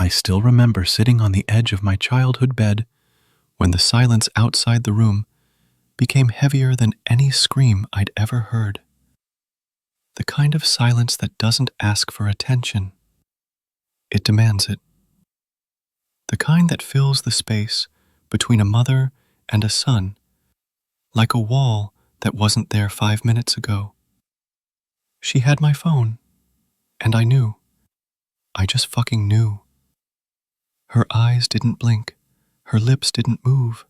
still remember sitting on the edge of my childhood bed when the silence outside the room became heavier than any scream I'd ever heard. The kind of silence that doesn't ask for attention. It demands it. The kind that fills the space between a mother and a son, like a wall that wasn't there 5 minutes ago. She had my phone, and I knew. I just fucking knew. Her eyes didn't blink, her lips didn't move,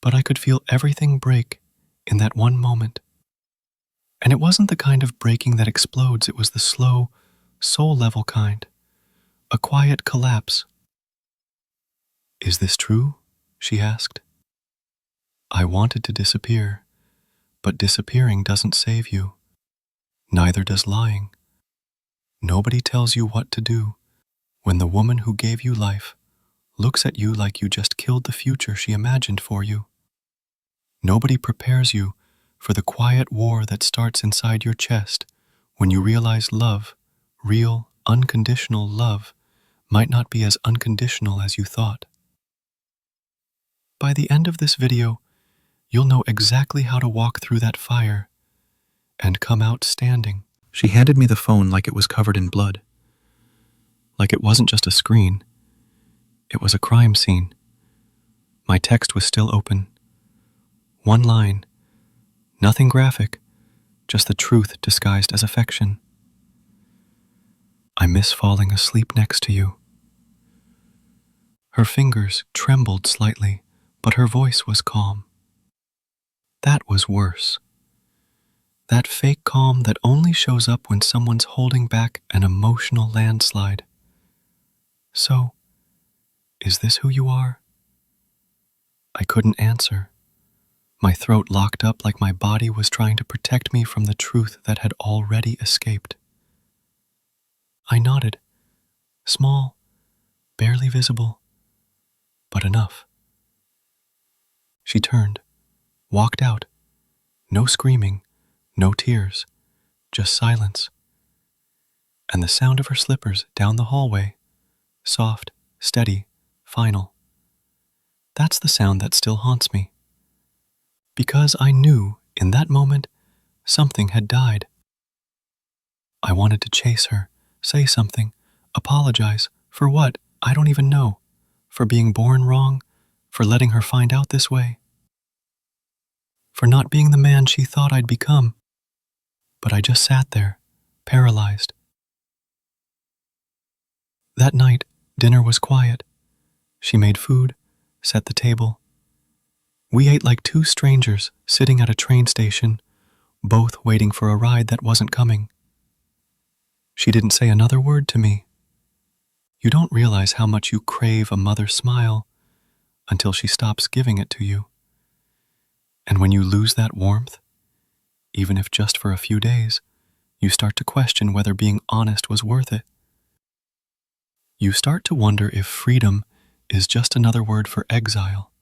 but I could feel everything break in that one moment. And it wasn't the kind of breaking that explodes, it was the slow, soul-level kind, a quiet collapse. "Is this true?" she asked. I wanted to disappear, but disappearing doesn't save you. Neither does lying. Nobody tells you what to do when the woman who gave you life looks at you like you just killed the future she imagined for you. Nobody prepares you for the quiet war that starts inside your chest when you realize love, real, unconditional love, might not be as unconditional as you thought. By the end of this video, you'll know exactly how to walk through that fire and come out standing. She handed me the phone like it was covered in blood. Like it wasn't just a screen. It was a crime scene. My text was still open. One line. Nothing graphic, just the truth disguised as affection. "I miss falling asleep next to you." Her fingers trembled slightly, but her voice was calm. That was worse. That fake calm that only shows up when someone's holding back an emotional landslide. "So, is this who you are?" I couldn't answer. My throat locked up like my body was trying to protect me from the truth that had already escaped. I nodded. Small, barely visible, but enough. She turned, walked out. No screaming, no tears, just silence. And the sound of her slippers down the hallway, soft, steady, final. That's the sound that still haunts me. Because I knew, in that moment, something had died. I wanted to chase her, say something, apologize. For what? I don't even know. For being born wrong, for letting her find out this way. For not being the man she thought I'd become. But I just sat there, paralyzed. That night, dinner was quiet. She made food, set the table. We ate like two strangers sitting at a train station, both waiting for a ride that wasn't coming. She didn't say another word to me. You don't realize how much you crave a mother's smile until she stops giving it to you. And when you lose that warmth, even if just for a few days, you start to question whether being honest was worth it. You start to wonder if freedom is just another word for exile.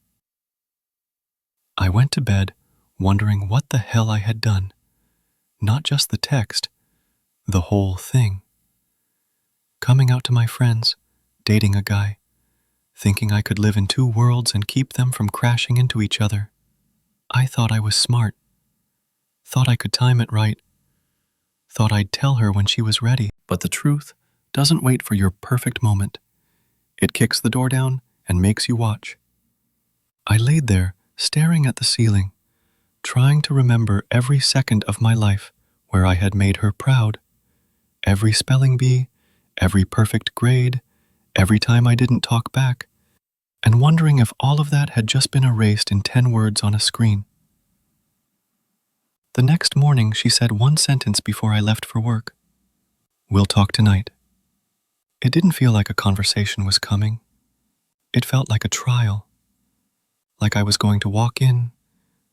I went to bed wondering what the hell I had done. Not just the text, the whole thing. Coming out to my friends, dating a guy, thinking I could live in two worlds and keep them from crashing into each other. I thought I was smart. Thought I could time it right. Thought I'd tell her when she was ready. But the truth doesn't wait for your perfect moment. It kicks the door down and makes you watch. I laid there, staring at the ceiling, trying to remember every second of my life where I had made her proud. Every spelling bee, every perfect grade, every time I didn't talk back, and wondering if all of that had just been erased in 10 words on a screen. The next morning, she said one sentence before I left for work. "We'll talk tonight." It didn't feel like a conversation was coming. It felt like a trial. Like I was going to walk in,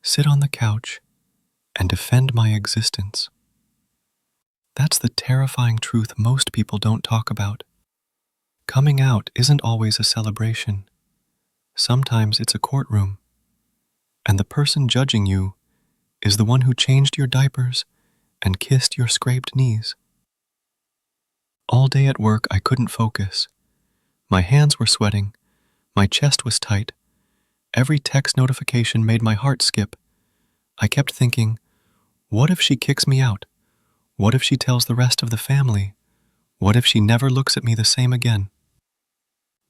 sit on the couch, and defend my existence. That's the terrifying truth most people don't talk about. Coming out isn't always a celebration. Sometimes it's a courtroom. And the person judging you is the one who changed your diapers and kissed your scraped knees. All day at work, I couldn't focus. My hands were sweating. My chest was tight. Every text notification made my heart skip. I kept thinking, what if she kicks me out? What if she tells the rest of the family? What if she never looks at me the same again?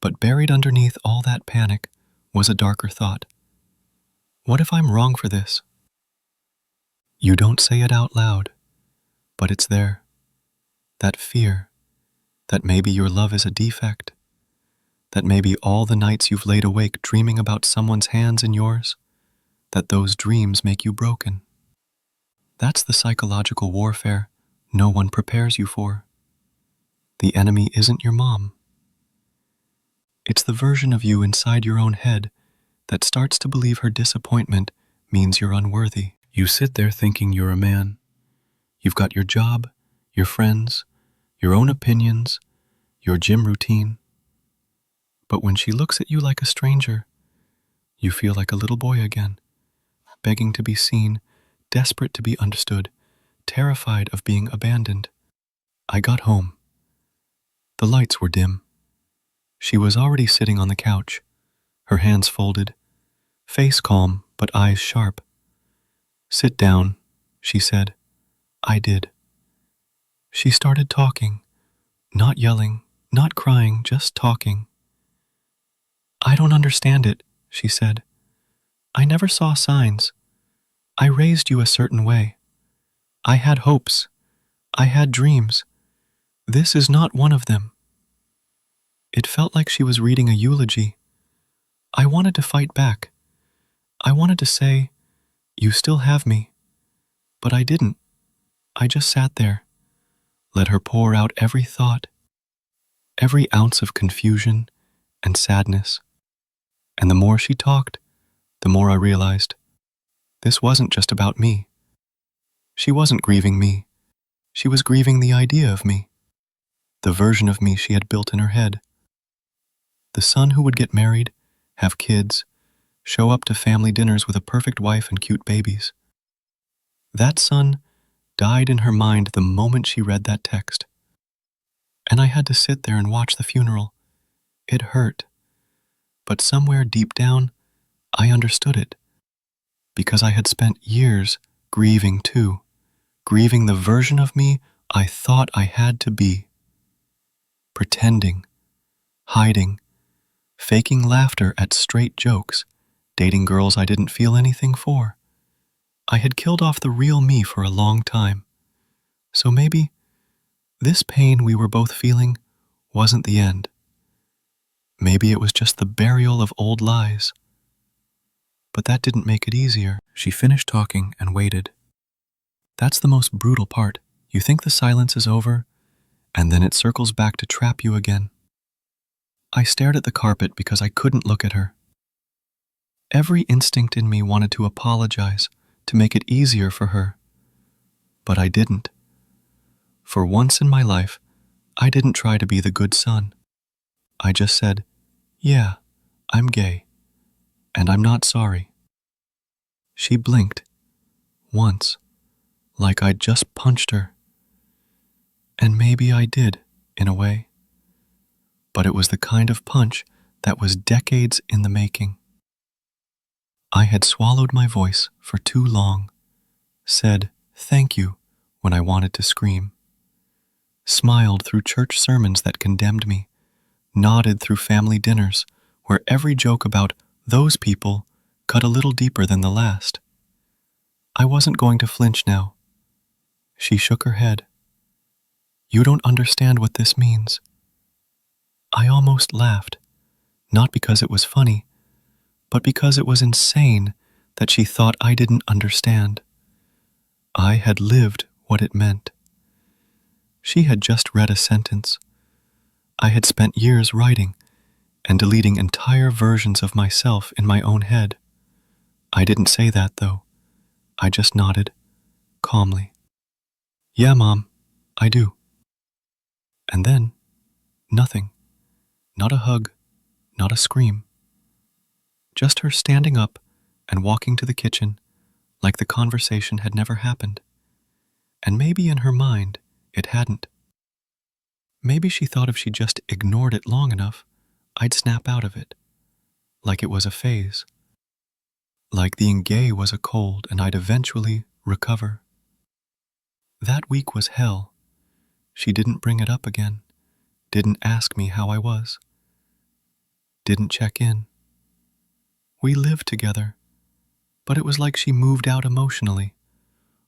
But buried underneath all that panic was a darker thought. What if I'm wrong for this? You don't say it out loud, but it's there. That fear, that maybe your love is a defect, that maybe all the nights you've laid awake dreaming about someone's hands in yours, that those dreams make you broken. That's the psychological warfare no one prepares you for. The enemy isn't your mom. It's the version of you inside your own head that starts to believe her disappointment means you're unworthy. You sit there thinking you're a man. You've got your job, your friends, your own opinions, your gym routine. But when she looks at you like a stranger, you feel like a little boy again, begging to be seen, desperate to be understood, terrified of being abandoned. I got home. The lights were dim. She was already sitting on the couch, her hands folded, face calm but eyes sharp. "Sit down," she said. I did. She started talking, not yelling, not crying, just talking. "I don't understand it," she said. "I never saw signs. I raised you a certain way. I had hopes. I had dreams. This is not one of them." It felt like she was reading a eulogy. I wanted to fight back. I wanted to say, "You still have me." But I didn't. I just sat there, let her pour out every thought, every ounce of confusion and sadness. And the more she talked, the more I realized this wasn't just about me. She wasn't grieving me. She was grieving the idea of me, the version of me she had built in her head. The son who would get married, have kids, show up to family dinners with a perfect wife and cute babies. That son died in her mind the moment she read that text. And I had to sit there and watch the funeral. It hurt. But somewhere deep down, I understood it. Because I had spent years grieving too, grieving the version of me I thought I had to be. Pretending, hiding, faking laughter at straight jokes, dating girls I didn't feel anything for. I had killed off the real me for a long time. So maybe this pain we were both feeling wasn't the end. Maybe it was just the burial of old lies. But that didn't make it easier. She finished talking and waited. That's the most brutal part. You think the silence is over, and then it circles back to trap you again. I stared at the carpet because I couldn't look at her. Every instinct in me wanted to apologize, to make it easier for her. But I didn't. For once in my life, I didn't try to be the good son. I just said, "Yeah, I'm gay, and I'm not sorry." She blinked, once, like I'd just punched her. And maybe I did, in a way. But it was the kind of punch that was decades in the making. I had swallowed my voice for too long, said thank you when I wanted to scream, smiled through church sermons that condemned me, nodded through family dinners where every joke about those people cut a little deeper than the last. I wasn't going to flinch now. She shook her head. "You don't understand what this means." I almost laughed, not because it was funny, but because it was insane that she thought I didn't understand. I had lived what it meant. She had just read a sentence. I had spent years writing and deleting entire versions of myself in my own head. I didn't say that, though. I just nodded, calmly. "Yeah, Mom, I do." And then, nothing. Not a hug, not a scream. Just her standing up and walking to the kitchen like the conversation had never happened. And maybe in her mind, it hadn't. Maybe she thought if she just ignored it long enough, I'd snap out of it, like it was a phase, like being gay was a cold and I'd eventually recover. That week was hell. She didn't bring it up again, didn't ask me how I was, didn't check in. We lived together, but it was like she moved out emotionally.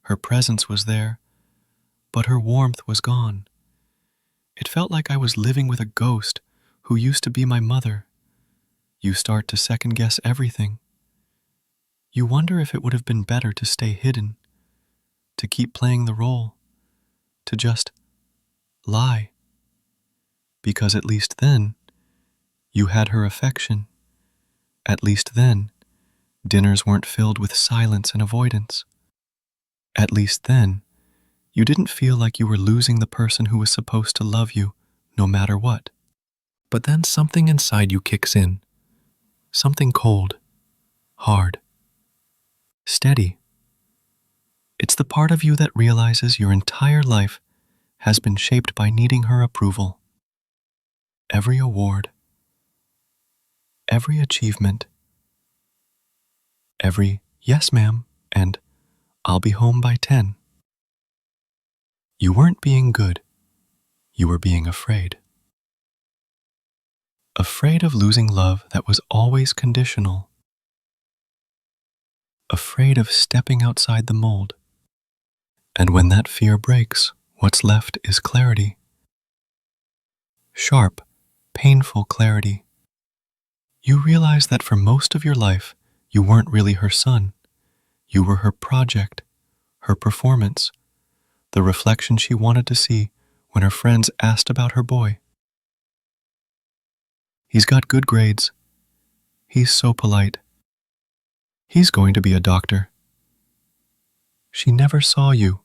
Her presence was there, but her warmth was gone. It felt like I was living with a ghost who used to be my mother. You start to second guess everything. You wonder if it would have been better to stay hidden, to keep playing the role, to just lie. Because at least then, you had her affection. At least then, dinners weren't filled with silence and avoidance. At least then, you didn't feel like you were losing the person who was supposed to love you, no matter what. But then something inside you kicks in. Something cold, hard, steady. It's the part of you that realizes your entire life has been shaped by needing her approval. Every award, every achievement, every "yes, ma'am" and "I'll be home by 10." You weren't being good, you were being afraid. Afraid of losing love that was always conditional. Afraid of stepping outside the mold. And when that fear breaks, what's left is clarity. Sharp, painful clarity. You realize that for most of your life, you weren't really her son. You were her project, her performance, the reflection she wanted to see when her friends asked about her boy. He's got good grades. He's so polite. He's going to be a doctor. She never saw you.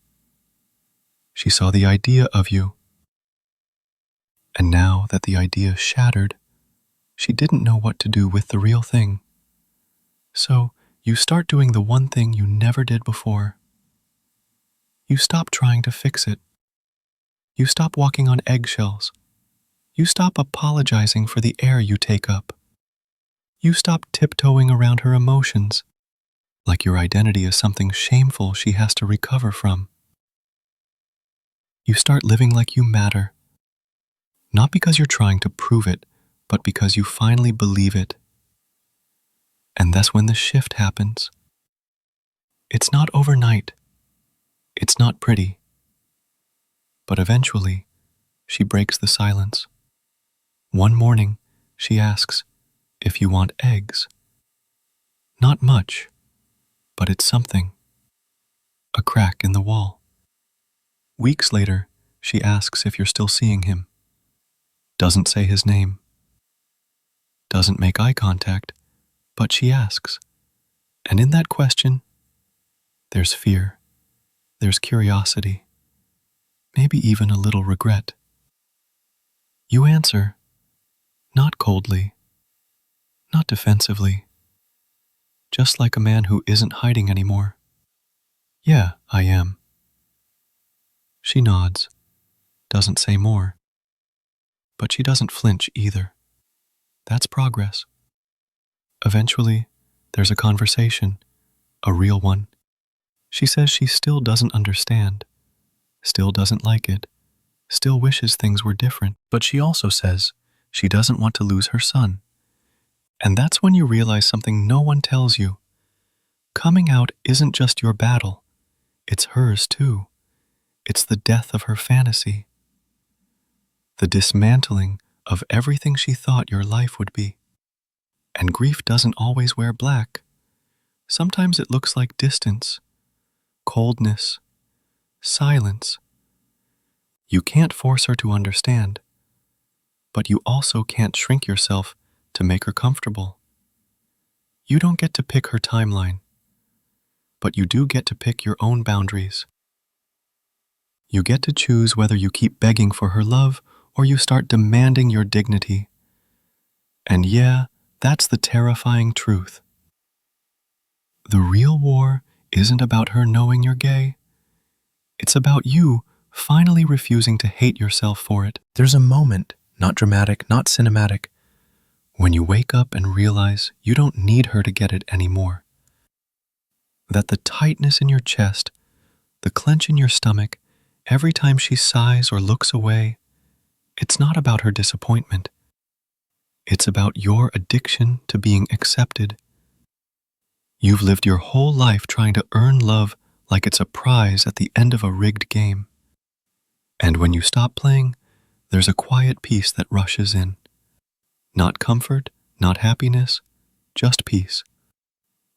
She saw the idea of you. And now that the idea shattered, she didn't know what to do with the real thing. So you start doing the one thing you never did before. You stop trying to fix it. You stop walking on eggshells. You stop apologizing for the air you take up. You stop tiptoeing around her emotions, like your identity is something shameful she has to recover from. You start living like you matter, not because you're trying to prove it, but because you finally believe it. And that's when the shift happens. It's not overnight. It's not pretty. But eventually, she breaks the silence. One morning, she asks if you want eggs. Not much, but it's something. A crack in the wall. Weeks later, she asks if you're still seeing him. Doesn't say his name. Doesn't make eye contact, but she asks. And in that question, there's fear. There's curiosity. Maybe even a little regret. You answer, not coldly, not defensively, just like a man who isn't hiding anymore. Yeah, I am. She nods, doesn't say more, but she doesn't flinch either. That's progress. Eventually, there's a conversation, a real one. She says she still doesn't understand, still doesn't like it, still wishes things were different, but she also says she doesn't want to lose her son. And that's when you realize something no one tells you. Coming out isn't just your battle, it's hers too. It's the death of her fantasy. The dismantling of everything she thought your life would be. And grief doesn't always wear black. Sometimes it looks like distance, coldness, silence. You can't force her to understand, but you also can't shrink yourself to make her comfortable. You don't get to pick her timeline, but you do get to pick your own boundaries. You get to choose whether you keep begging for her love or you start demanding your dignity. And yeah, that's the terrifying truth. The real war isn't about her knowing you're gay. It's about you finally refusing to hate yourself for it. There's a moment, not dramatic, not cinematic, When you wake up and realize you don't need her to get it anymore. That the tightness in your chest, the clench in your stomach, every time she sighs or looks away, it's not about her disappointment. It's about your addiction to being accepted. You've lived your whole life trying to earn love like it's a prize at the end of a rigged game. And when you stop playing, there's a quiet peace that rushes in. Not comfort, not happiness, just peace.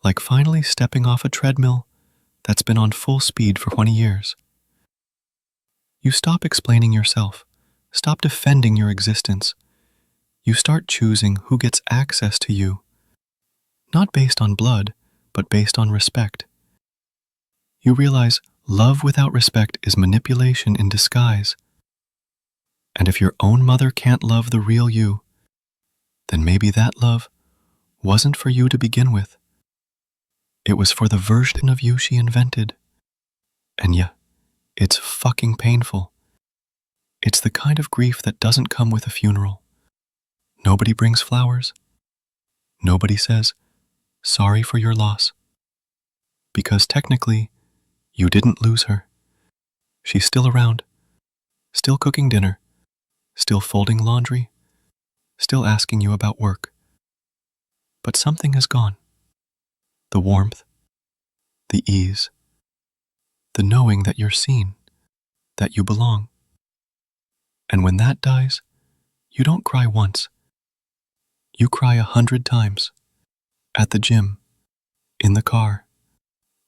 Like finally stepping off a treadmill that's been on full speed for 20 years. You stop explaining yourself, stop defending your existence. You start choosing who gets access to you, not based on blood, but based on respect. You realize love without respect is manipulation in disguise. And if your own mother can't love the real you, then maybe that love wasn't for you to begin with. It was for the version of you she invented. And yeah, it's fucking painful. It's the kind of grief that doesn't come with a funeral. Nobody brings flowers. Nobody says, sorry for your loss. Because technically, you didn't lose her. She's still around, still cooking dinner, still folding laundry, still asking you about work. But something has gone. The warmth, the ease, the knowing that you're seen, that you belong. And when that dies, you don't cry once. You cry 100 times. At the gym, in the car,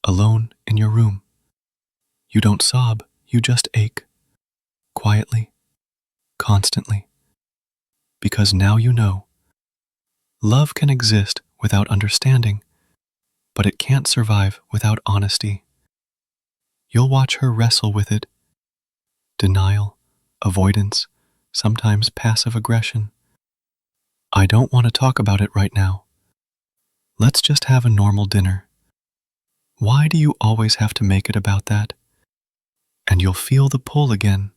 alone in your room. You don't sob, you just ache. Quietly, constantly. Because now you know. Love can exist without understanding, but it can't survive without honesty. You'll watch her wrestle with it. Denial, avoidance, sometimes passive aggression. I don't want to talk about it right now. Let's just have a normal dinner. Why do you always have to make it about that? And you'll feel the pull again,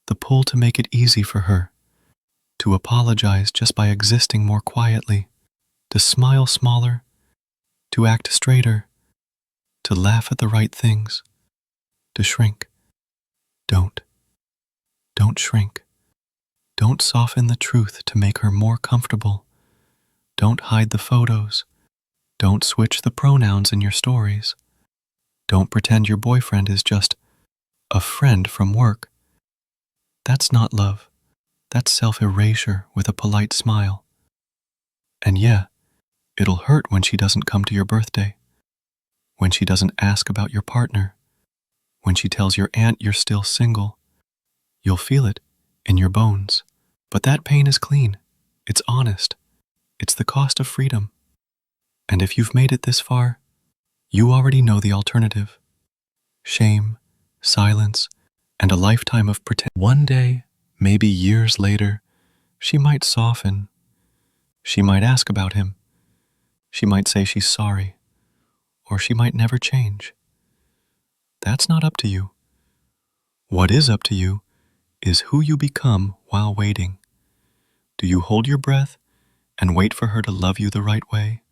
the pull to make it easy for her, to apologize just by existing more quietly, to smile smaller, to act straighter, to laugh at the right things, to shrink. Don't shrink. Don't soften the truth to make her more comfortable. Don't hide the photos. Don't switch the pronouns in your stories. Don't pretend your boyfriend is just a friend from work. That's not love. That's self-erasure with a polite smile. And yeah, it'll hurt when she doesn't come to your birthday, when she doesn't ask about your partner, when she tells your aunt you're still single. You'll feel it in your bones. But that pain is clean. It's honest. It's the cost of freedom. And if you've made it this far, you already know the alternative. Shame, silence, and a lifetime of pretend. One day, maybe years later, she might soften. She might ask about him. She might say she's sorry. Or she might never change. That's not up to you. What is up to you is who you become while waiting. Do you hold your breath and wait for her to love you the right way?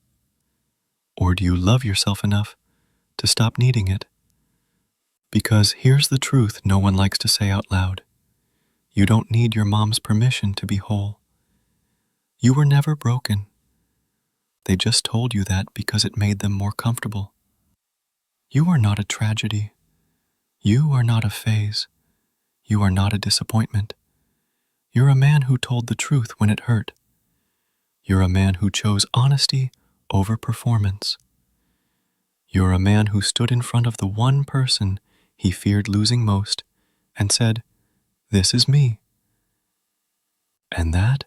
Or do you love yourself enough to stop needing it? Because here's the truth no one likes to say out loud. You don't need your mom's permission to be whole. You were never broken. They just told you that because it made them more comfortable. You are not a tragedy. You are not a phase. You are not a disappointment. You're a man who told the truth when it hurt. You're a man who chose honesty over performance. You're a man who stood in front of the one person he feared losing most and said, "This is me." And that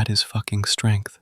is fucking strength.